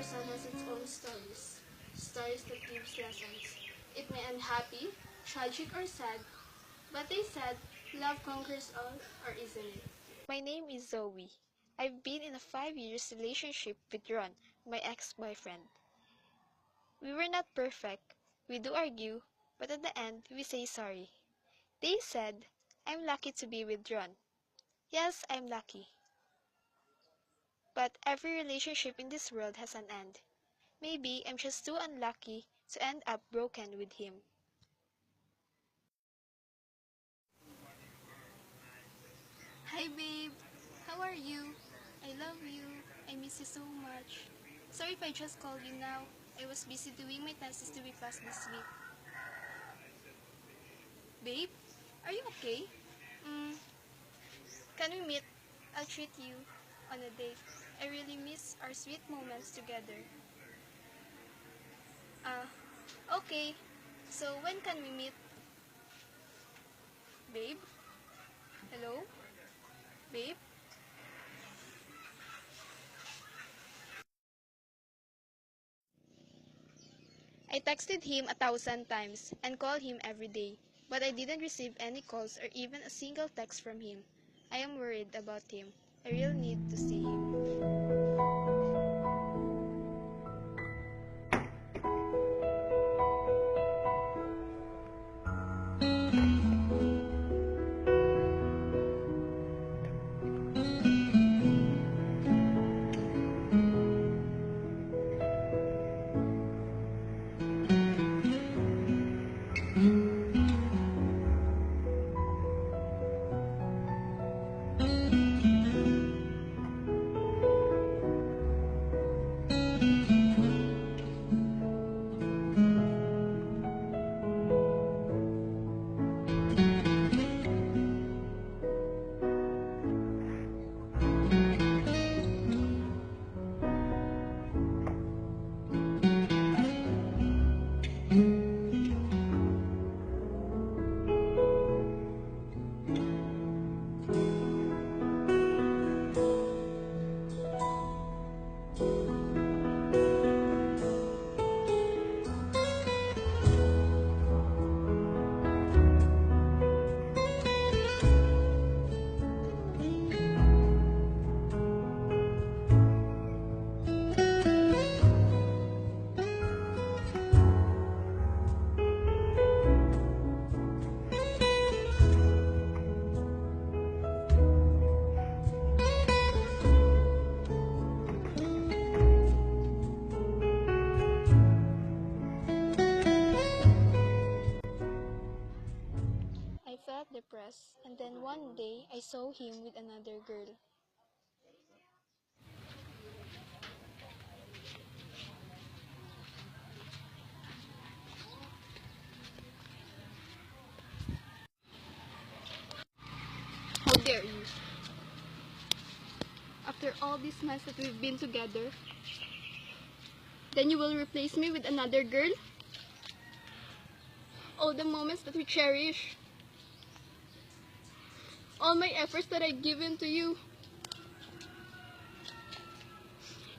person has its own stories, stories that gives lessons. It may end happy, tragic, or sad, but they said love conquers all, or isn't it? My name is Zoe. I've been in a 5 year relationship with Ron, my ex-boyfriend. We were not perfect. We do argue, but at the end, we say sorry. They said, I'm lucky to be with Ron. Yes, I'm lucky. But every relationship in this world has an end. Maybe I'm just too unlucky to end up broken with him. Hi babe, how are you? I love you. I miss you so much. Sorry if I just called you now. I was busy doing my tests to be passed this week. Babe, are you okay? Mm, can we meet? I'll treat you on a date. I really miss our sweet moments together. Uh, okay. So when can we meet? Babe? Hello? Babe? I texted him 1,000 times and called him every day, but I didn't receive any calls or even a single text from him. I am worried about him. I really need to see him. I felt depressed, and then one day I saw him with another girl. How dare you? After all these months that we've been together, then you will replace me with another girl? All the moments that we cherish, all my efforts that I've given to you.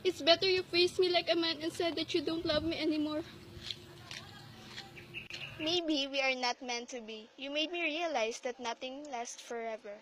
It's better you face me like a man and said that you don't love me anymore. Maybe we are not meant to be. You made me realize that nothing lasts forever.